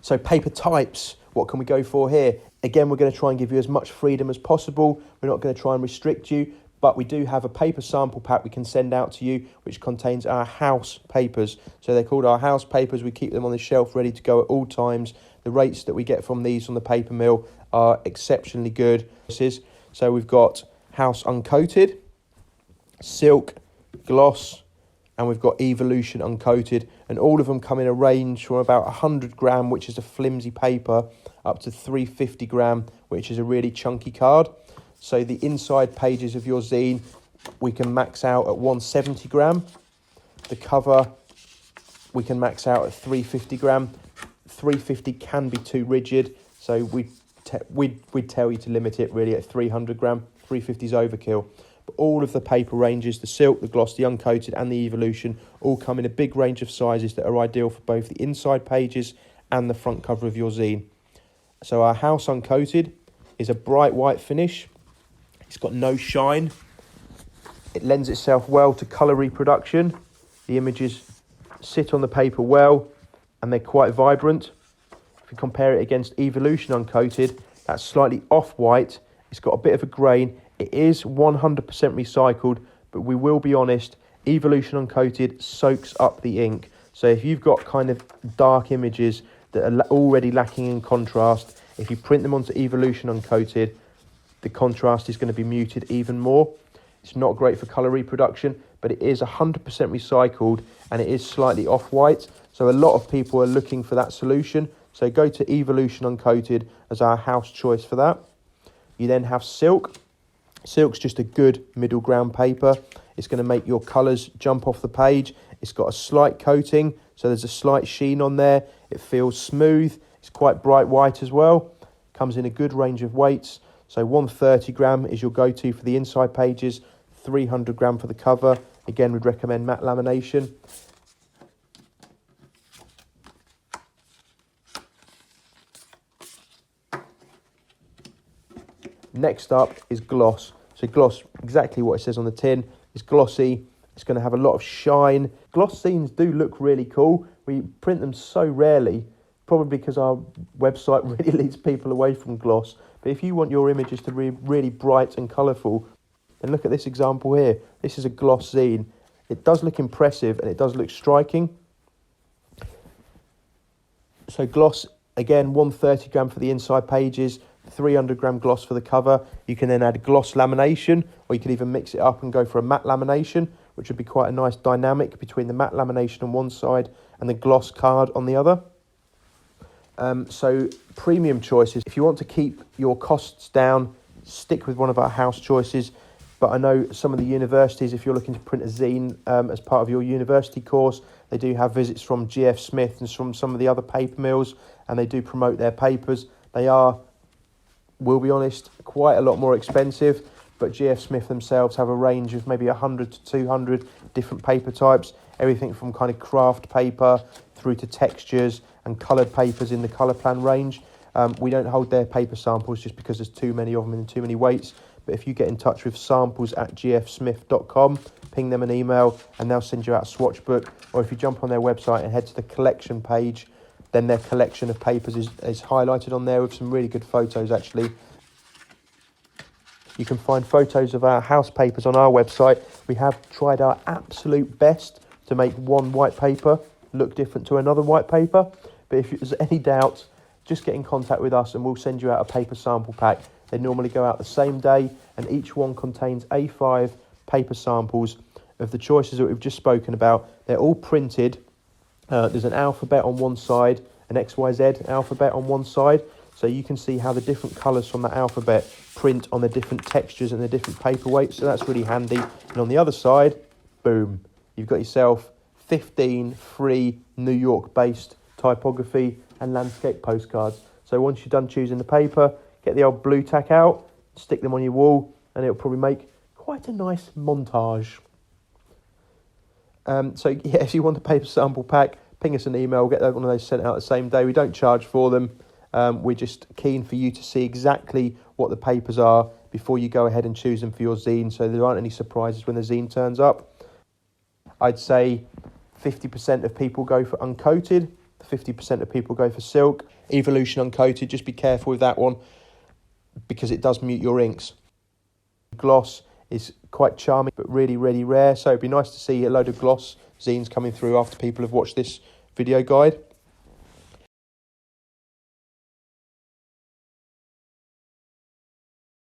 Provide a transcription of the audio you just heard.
So paper types, what can we go for here? Again, we're going to try and give you as much freedom as possible. We're not going to try and restrict you, but we do have a paper sample pack we can send out to you, which contains our house papers. So they're called our house papers. We keep them on the shelf ready to go at all times. The rates that we get from these from the paper mill are exceptionally good. So we've got house uncoated, silk, gloss, and we've got evolution uncoated, and all of them come in a range from about 100 gram, which is a flimsy paper, up to 350 gram, which is a really chunky card. So the inside pages of your zine, we can max out at 170 gram. The cover, we can max out at 350 gram. 350 can be too rigid, so we'd tell you to limit it really at 300 gram. 350 is overkill. But all of the paper ranges, the silk, the gloss, the uncoated and the evolution, all come in a big range of sizes that are ideal for both the inside pages and the front cover of your zine. So our house uncoated is a bright white finish. It's got no shine. It lends itself well to colour reproduction. The images sit on the paper well and they're quite vibrant. If you compare it against evolution uncoated, that's slightly off-white. It's got a bit of a grain. It is 100% recycled, but we will be honest, evolution uncoated soaks up the ink. So if you've got kind of dark images that are already lacking in contrast, if you print them onto evolution uncoated, the contrast is going to be muted even more. It's not great for colour reproduction, but it is 100% recycled and it is slightly off-white. So a lot of people are looking for that solution. So go to evolution uncoated as our house choice for that. You then have silk. Silk's just a good middle ground paper. It's going to make your colours jump off the page. It's got a slight coating, so there's a slight sheen on there. It feels smooth. It's quite bright white as well. Comes in a good range of weights. So 130 gram is your go-to for the inside pages, 300 gram for the cover. Again, we'd recommend matte lamination. Next up is gloss. So gloss, exactly what it says on the tin, is glossy. It's going to have a lot of shine. Gloss zines do look really cool. We print them so rarely, probably because our website really leads people away from gloss. But if you want your images to be really bright and colourful, then look at this example here. This is a gloss zine. It does look impressive and it does look striking. So gloss, again, 130 gram for the inside pages, 300 gram gloss for the cover. You can then add gloss lamination, or you can even mix it up and go for a matte lamination, which would be quite a nice dynamic between the matte lamination on one side and the gloss card on the other. So premium choices. If you want to keep your costs down, stick with one of our house choices. But I know some of the universities, if you're looking to print a zine as part of your university course, they do have visits from GF Smith and from some of the other paper mills, and they do promote their papers. They are, we'll be honest, quite a lot more expensive, but GF Smith themselves have a range of maybe 100 to 200 different paper types, everything from kind of craft paper through to textures and coloured papers in the colour plan range. We don't hold their paper samples just because there's too many of them and too many weights. But if you get in touch with samples@gfsmith.com, ping them an email and they'll send you out a swatch book. Or if you jump on their website and head to the collection page, then their collection of papers is highlighted on there with some really good photos actually. You can find photos of our house papers on our website. We have tried our absolute best to make one white paper look different to another white paper. But if there's any doubt, just get in contact with us and we'll send you out a paper sample pack. They normally go out the same day and each one contains A5 paper samples of the choices that we've just spoken about. They're all printed. There's an alphabet on one side, an Ex Why Zed alphabet on one side. So you can see how the different colours from that alphabet print on the different textures and the different paper weights. So that's really handy. And on the other side, boom, you've got yourself 15 free New York-based typography and landscape postcards. So once you're done choosing the paper, get the old blue tack out, stick them on your wall, and it'll probably make quite a nice montage. So yeah, if you want a paper sample pack, ping us an email, we'll get one of those sent out the same day. We don't charge for them. We're just keen for you to see exactly what the papers are before you go ahead and choose them for your zine, so there aren't any surprises when the zine turns up. I'd say 50% of people go for uncoated, 50% of people go for silk. Evolution uncoated, just be careful with that one because it does mute your inks. Gloss is quite charming but really, really rare. So it'd be nice to see a load of gloss zines coming through after people have watched this video guide.